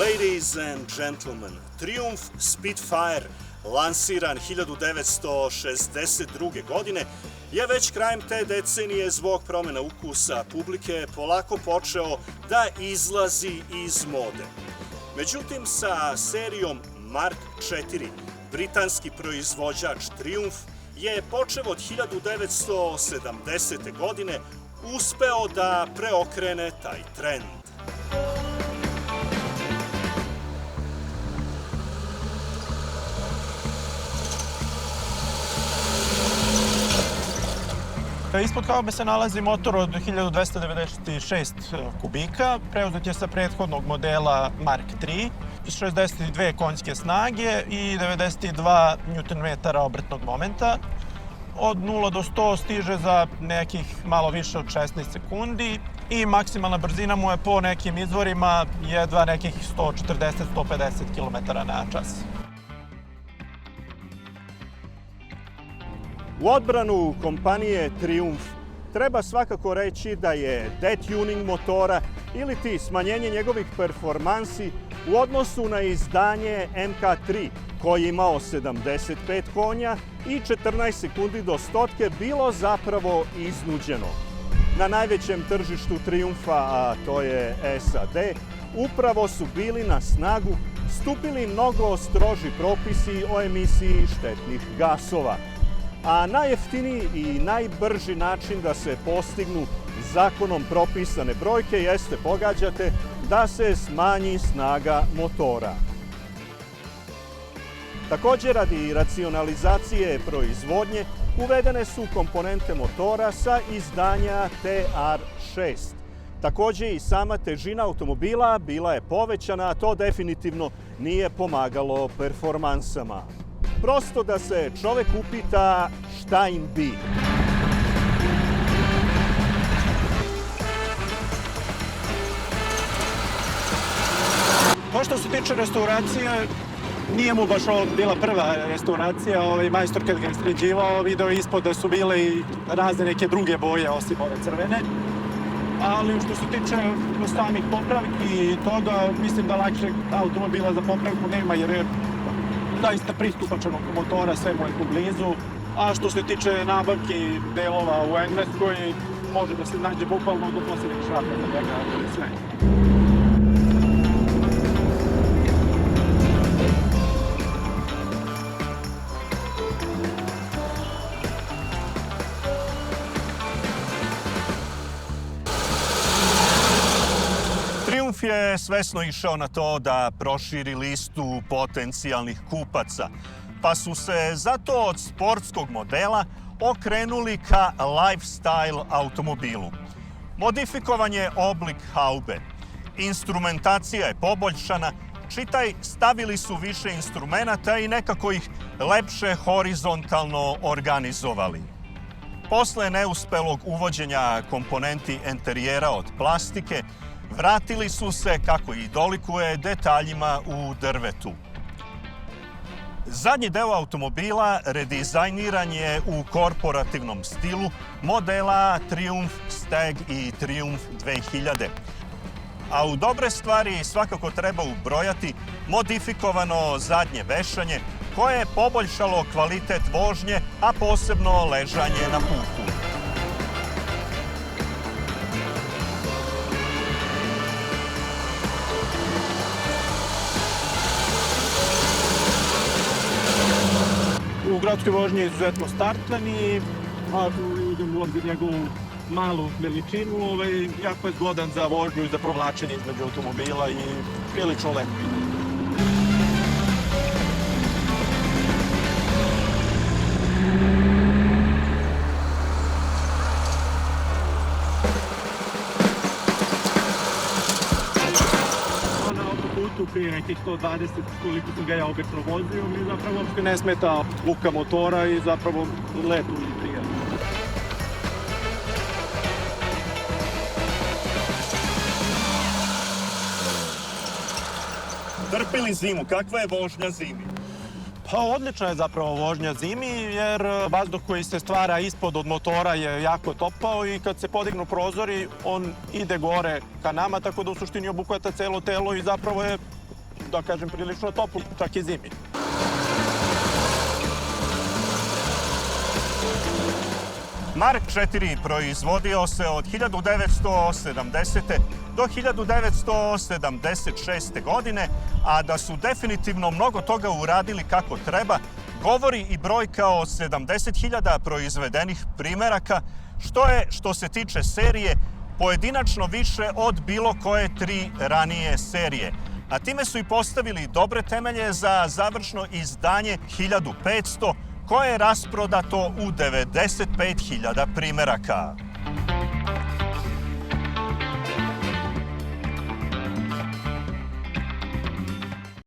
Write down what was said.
Ladies and gentlemen, Triumph Spitfire, lansiran 1962. godine, je već krajem te decenije zbog promjena ukusa publike polako počeo da izlazi iz mode. Međutim, sa serijom Mark IV, britanski proizvođač Triumph je počeo od 1970. godine uspeo da preokrene taj trend. Ispod haube se nalazi motor od 1296 kubika, preuzet je sa prethodnog modela Mark III, 62 konjske snage i 92 Nm obrtnog momenta. Od 0 do 100 stiže za nekih malo više od 16 sekundi i maksimalna brzina mu je po nekim izvorima jedva nekih 140-150 km/h. U odbranu kompanije Triumph treba svakako reći da je detuning motora ili ti smanjenje njegovih performansi u odnosu na izdanje MK3 koji je imao 75 konja i 14 sekundi do stotke bilo zapravo iznuđeno. Na najvećem tržištu Triumpha, a to je SAD, upravo su bili na snagu stupili mnogo stroži propisi o emisiji štetnih gasova. A najjeftiniji i najbrži način da se postignu zakonom propisane brojke jeste, pogađate, da se smanji snaga motora. Također, radi racionalizacije proizvodnje, uvedene su komponente motora sa izdanja TR6. Također i sama težina automobila bila je povećana, a to definitivno nije pomagalo performansama. Prosto da se čovek upita šta im bi. To što se tiče restauracije, nije mu baš ovo bila prva restauracija. Majstor kad ga je sređivao, video je ispod da su bile i razne neke druge boje osim ove crvene. Ali što se tiče samih popravki i toga, mislim da lakšeg automobila za popravku nema, jer je zaista pristupačan oko motora, sve mu je tu blizu. A što se tiče nabavki delova u Engleskoj, može da se nađe bukvalno do posljednjeg šrapa za njega, ali sve. Triumph je svesno išao na to da proširi listu potencijalnih kupaca, pa su se zato od sportskog modela okrenuli ka lifestyle automobilu. Modifikovan je oblik haube, instrumentacija je poboljšana, čitaj, stavili su više instrumenata i nekako ih lepše horizontalno organizovali. Posle neuspelog uvođenja komponenti enterijera od plastike, vratili su se, kako i dolikuje, detaljima u drvetu. Zadnji deo automobila redizajniran je u korporativnom stilu modela Triumph Stag i Triumph 2000. A u dobre stvari svakako treba ubrojati modifikovano zadnje vešanje koje je poboljšalo kvalitet vožnje, a posebno ležanje na putu. U gradskoj vožnji je izuzetno startlen i ako idem u obzir njegovu malu veličinu, jako je zgodan za vožnju i za provlačenje između automobila i prilično lepo. Prije nekih 120, koliko sam ga ja obično vozio, mi zapravo uopšte ne smeta luka motora i zapravo lepo i prijatno. Trpi li zimu? Kakva je vožnja zimi? Pa odlična je zapravo vožnja zimi, jer vazduh koji se stvara ispod od motora je jako topao i kad se podignu prozori, on ide gore ka nama, tako da u suštini obuhvata celo telo i zapravo je da kažem, prilično toplo, čak i zimi. Mark IV proizvodio se od 1970. do 1976. godine, a da su definitivno mnogo toga uradili kako treba, govori i brojka o 70.000 proizvedenih primeraka, što je, što se tiče serije, pojedinačno više od bilo koje 3 ranije serije. A time su i postavili dobre temelje za završno izdanje 1500, koje je rasprodato u 95.000 primeraka.